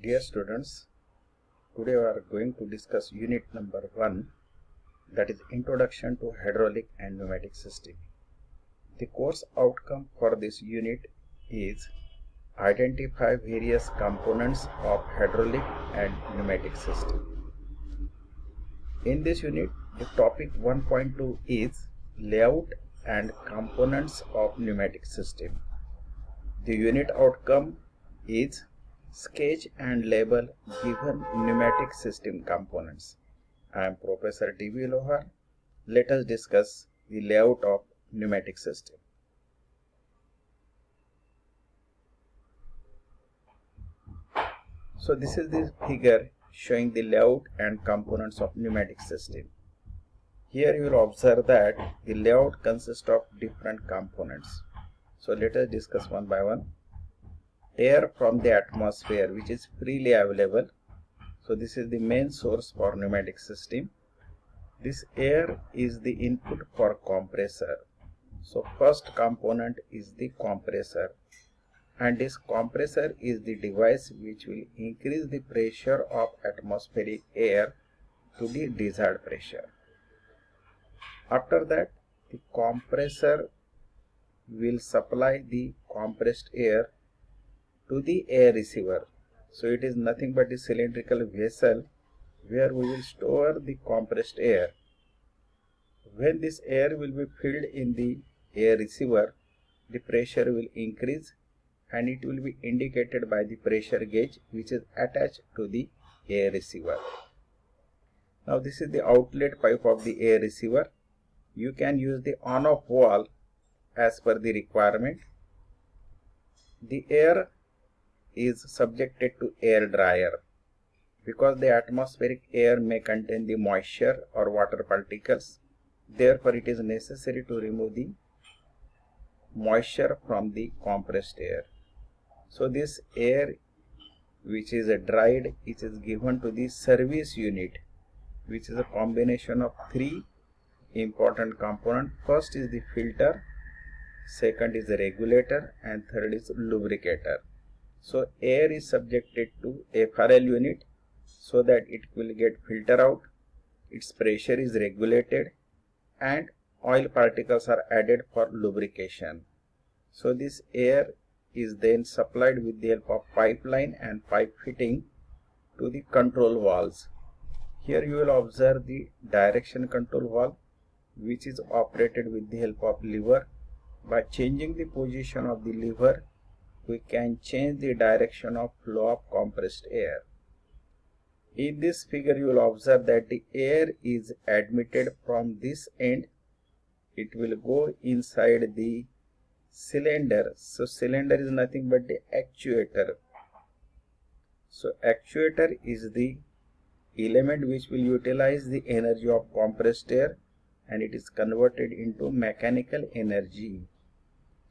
Dear students, today we are going to discuss unit number 1, that is Introduction to Hydraulic and Pneumatic System. The course outcome for this unit is identify various components of hydraulic and pneumatic system. In this unit, the topic 1.2 is layout and components of pneumatic system. The unit outcome is sketch and label given pneumatic system components. I am Professor D.V. Lohar. Let us discuss the layout of pneumatic system. So this is the figure showing the layout and components of pneumatic system. Here you will observe that the layout consists of different components. So let us discuss one by one. Air from the atmosphere, which is freely available. So this is the main source for pneumatic system. This air is the input for compressor. So first component is the compressor, and this compressor is the device which will increase the pressure of atmospheric air to the desired pressure. After that, the compressor will supply the compressed air to the air receiver. So it is nothing but a cylindrical vessel where we will store the compressed air. When this air will be filled in the air receiver, the pressure will increase and it will be indicated by the pressure gauge which is attached to the air receiver. Now this is the outlet pipe of the air receiver. You can use the on-off valve as per the requirement. The air is subjected to air dryer because the atmospheric air may contain the moisture or water particles. Therefore, it is necessary to remove the moisture from the compressed air. So this air which is dried, it is given to the service unit, which is a combination of three important components. First is the filter, second is the regulator, and third is lubricator. So air is subjected to FRL unit so that it will get filtered out, its pressure is regulated, and oil particles are added for lubrication. So this air is then supplied with the help of pipeline and pipe fitting to the control valves. Here you will observe the direction control valve, which is operated with the help of lever. By changing the position of the lever, we can change the direction of flow of compressed air. In this figure you will observe that the air is admitted from this end. It will go inside the cylinder. So cylinder is nothing but the actuator. So actuator is the element which will utilize the energy of compressed air and it is converted into mechanical energy.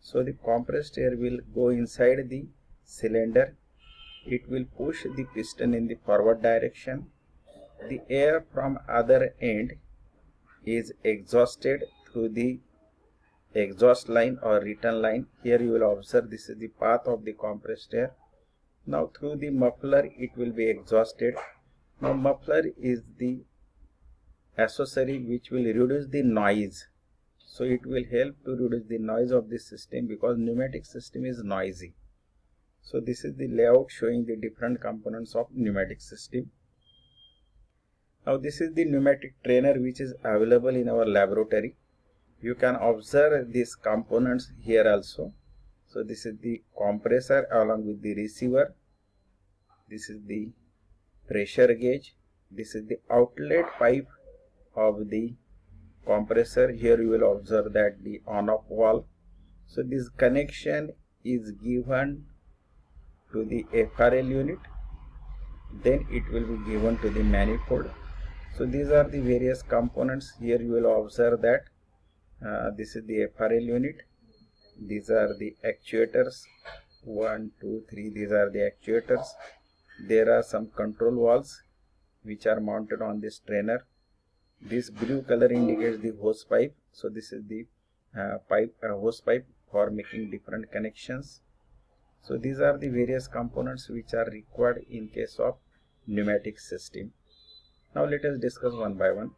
So the compressed air will go inside the cylinder. It will push the piston in the forward direction. The air from other end is exhausted through the exhaust line or return line. Here you will observe this is the path of the compressed air. Now through the muffler it will be exhausted. Now muffler is the accessory which will reduce the noise. So it will help to reduce the noise of this system because pneumatic system is noisy. So this is the layout showing the different components of pneumatic system. Now this is the pneumatic trainer which is available in our laboratory. You can observe these components here also. So this is the compressor along with the receiver. This is the pressure gauge. This is the outlet pipe of the compressor. Here you will observe that the on-off valve. So this connection is given to the FRL unit, then it will be given to the manifold. So these are the various components. Here you will observe that this is the FRL unit. These are the actuators. 1, 2, 3. These are the actuators. There are some control valves which are mounted on this trainer. This blue color indicates the hose pipe. So this is the hose pipe for making different connections. So these are the various components which are required in case of pneumatic system. Now let us discuss one by one.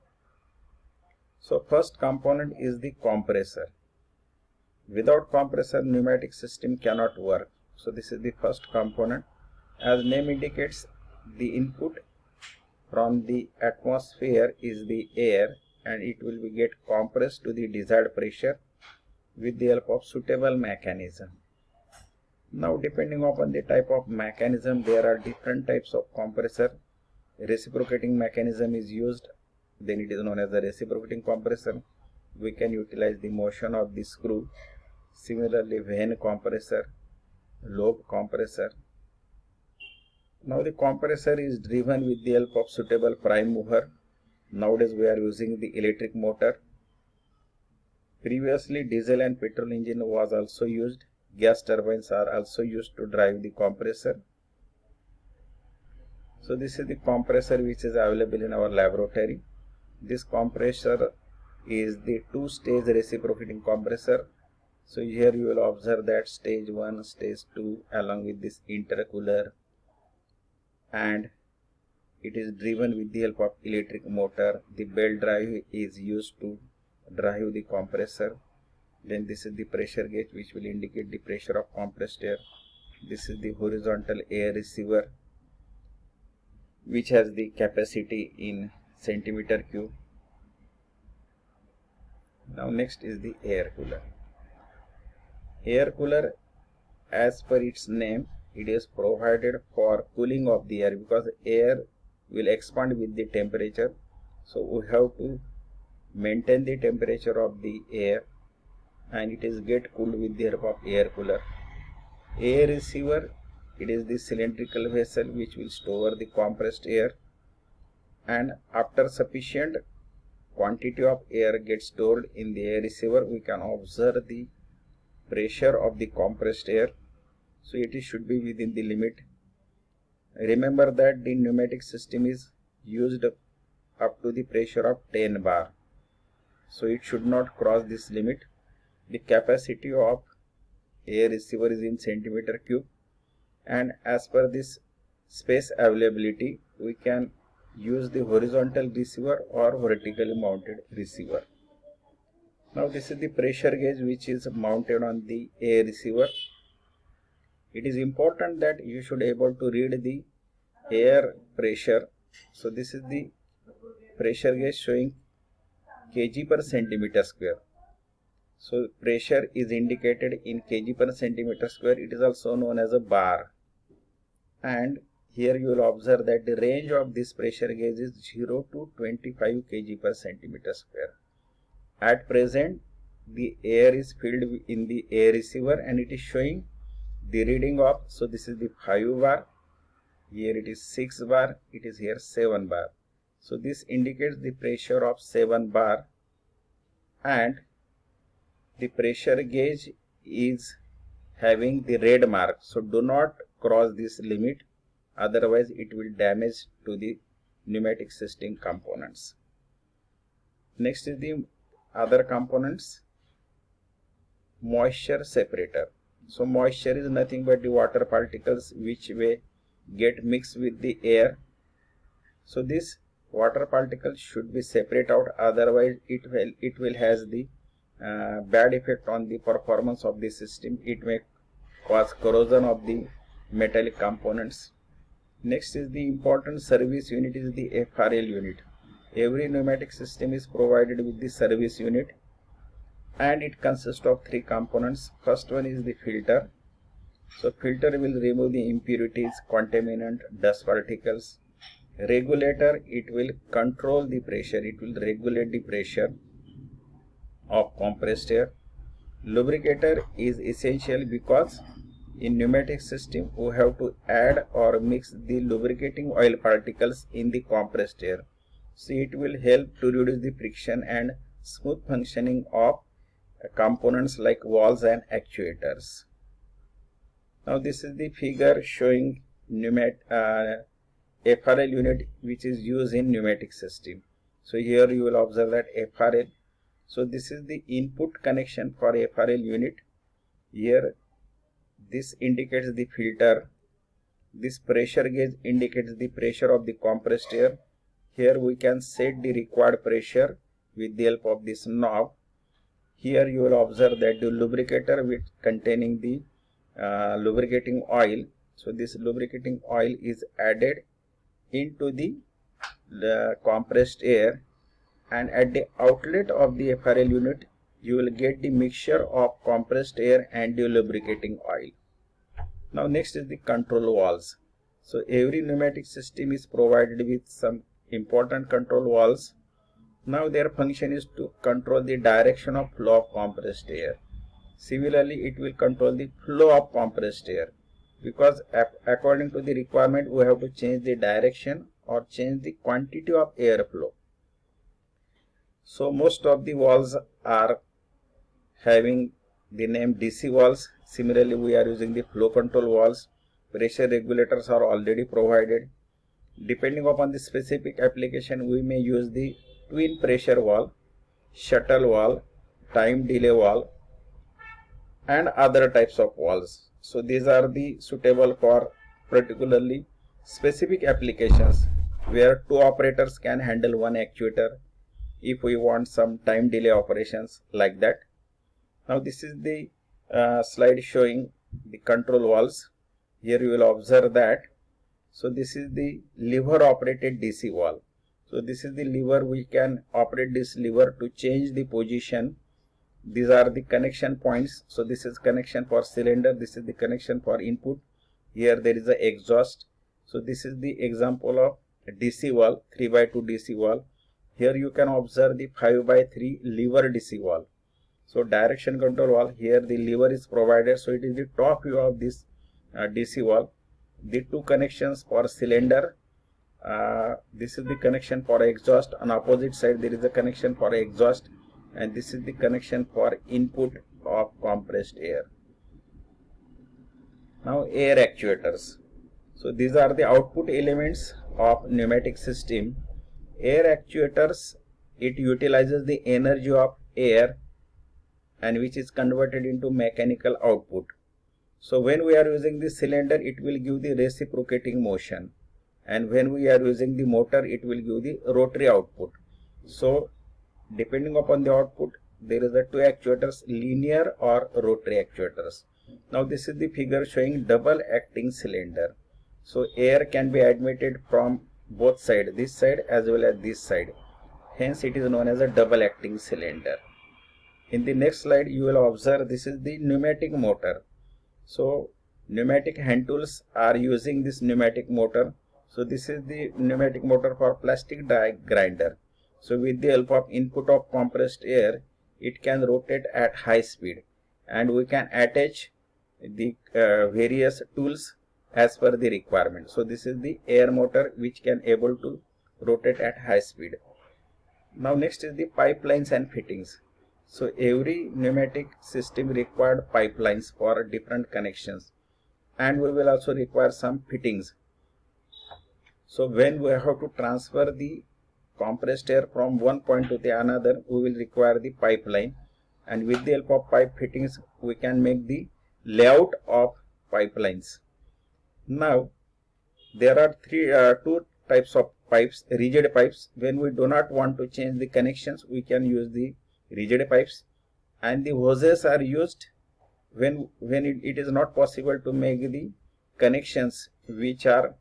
So first component is the compressor. Without compressor, pneumatic system cannot work. So this is the first component. As name indicates, the input from the atmosphere is the air, and it will be get compressed to the desired pressure with the help of suitable mechanism. Now depending upon the type of mechanism, there are different types of compressor. Reciprocating mechanism is used, then it is known as the reciprocating compressor. We can utilize the motion of the screw. Similarly, vane compressor, lobe compressor. Now the compressor is driven with the help of suitable prime mover. Nowadays we are using the electric motor. Previously diesel and petrol engine was also used. Gas turbines are also used to drive the compressor. So this is the compressor which is available in our laboratory. This compressor is the two-stage reciprocating compressor. So here you will observe that stage 1, stage 2 along with this intercooler, and it is driven with the help of electric motor. The belt drive is used to drive the compressor. Then this is the pressure gauge which will indicate the pressure of compressed air. This is the horizontal air receiver which has the capacity in centimeter cube. Now next is the air cooler. Air cooler, as per its name, it is provided for cooling of the air, because air will expand with the temperature. So we have to maintain the temperature of the air, and it is get cooled with the help of air cooler. Air receiver, it is the cylindrical vessel which will store the compressed air, and after sufficient quantity of air gets stored in the air receiver, we can observe the pressure of the compressed air. So it should be within the limit. Remember that the pneumatic system is used up to the pressure of 10 bar. So it should not cross this limit. The capacity of air receiver is in centimeter cube, and as per this space availability, we can use the horizontal receiver or vertically mounted receiver. Now this is the pressure gauge which is mounted on the air receiver. It is important that you should able to read the air pressure. So this is the pressure gauge showing kg per centimeter square. So pressure is indicated in kg per centimeter square. It is also known as a bar. And here you will observe that the range of this pressure gauge is 0 to 25 kg per centimeter square. At present, the air is filled in the air receiver, and it is showing the reading of, so this is the 5 bar, here it is 6 bar, it is here 7 bar. So this indicates the pressure of 7 bar, and the pressure gauge is having the red mark. So do not cross this limit, otherwise it will damage to the pneumatic system components. Next is the other components. Moisture separator. So moisture is nothing but the water particles which will get mixed with the air. So this water particles should be separate out, otherwise it will has the bad effect on the performance of the system. It may cause corrosion of the metallic components. Next is the important service unit is the FRL unit. Every pneumatic system is provided with the service unit, and it consists of 3 components. First one is the filter. So filter will remove the impurities, contaminant, dust particles. Regulator, it will control the pressure, it will regulate the pressure of compressed air. Lubricator is essential because in pneumatic system we have to add or mix the lubricating oil particles in the compressed air. So it will help to reduce the friction and smooth functioning of components like valves and actuators. Now this is the figure showing FRL unit which is used in pneumatic system. So here you will observe that FRL. So this is the input connection for FRL unit. Here this indicates the filter. This pressure gauge indicates the pressure of the compressed air. Here we can set the required pressure with the help of this knob. Here you will observe that the lubricator with containing the lubricating oil. So this lubricating oil is added into the compressed air, and at the outlet of the FRL unit you will get the mixture of compressed air and the lubricating oil. Now next is the control valves. So every pneumatic system is provided with some important control valves. Now their function is to control the direction of flow of compressed air. Similarly, it will control the flow of compressed air, because according to the requirement we have to change the direction or change the quantity of air flow. So most of the valves are having the name DC valves. Similarly, we are using the flow control valves. Pressure regulators are already provided. Depending upon the specific application, we may use the twin pressure valve, shuttle valve, time delay valve, and other types of valves. So these are the suitable for particularly specific applications where two operators can handle one actuator if we want some time delay operations like that. Now this is the slide showing the control valves. Here you will observe that. So this is the lever operated DC valve. So this is the lever. We can operate this lever to change the position. These are the connection points. So this is connection for cylinder. This is the connection for input. Here there is a exhaust. So this is the example of DC valve, 3x2 DC valve. Here you can observe the 5x3 lever DC valve. So direction control valve, here the lever is provided. So it is the top view of this DC valve. The two connections for cylinder. This is the connection for exhaust. On opposite side there is a connection for exhaust, and this is the connection for input of compressed air. Now air actuators. So these are the output elements of pneumatic system. Air actuators, it utilizes the energy of air and which is converted into mechanical output. So when we are using the cylinder, it will give the reciprocating motion, and when we are using the motor, it will give the rotary output. So depending upon the output, there is a two actuators, linear or rotary actuators. Now this is the figure showing double acting cylinder. So air can be admitted from both sides, this side as well as this side. Hence it is known as a double acting cylinder. In the next slide you will observe this is the pneumatic motor. So pneumatic hand tools are using this pneumatic motor. So this is the pneumatic motor for plastic die grinder. So with the help of input of compressed air, it can rotate at high speed, and we can attach the various tools as per the requirement. So this is the air motor which can able to rotate at high speed. Now next is the pipelines and fittings. So every pneumatic system required pipelines for different connections, and we will also require some fittings. So when we have to transfer the compressed air from one point to the another, we will require the pipeline, and with the help of pipe fittings we can make the layout of pipelines. Now there are two types of pipes. Rigid pipes, when we do not want to change the connections, we can use the rigid pipes, and the hoses are used when it is not possible to make the connections which are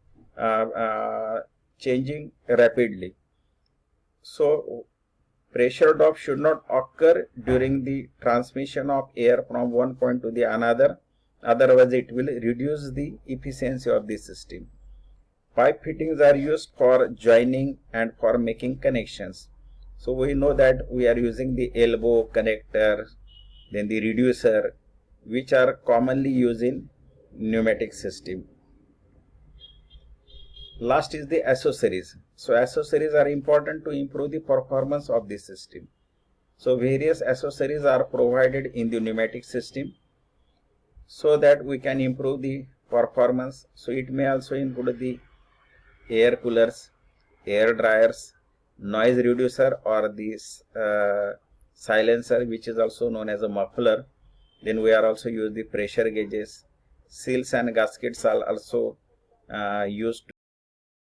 changing rapidly. So pressure drop should not occur during the transmission of air from one point to the another, otherwise it will reduce the efficiency of the system. Pipe fittings are used for joining and for making connections. So we know that we are using the elbow connector, then the reducer, which are commonly used in pneumatic system. Last is the accessories. So accessories are important to improve the performance of the system. So various accessories are provided in the pneumatic system so that we can improve the performance. So it may also include the air coolers, air dryers, noise reducer or this silencer, which is also known as a muffler. Then we are also use the pressure gauges, seals and gaskets are also used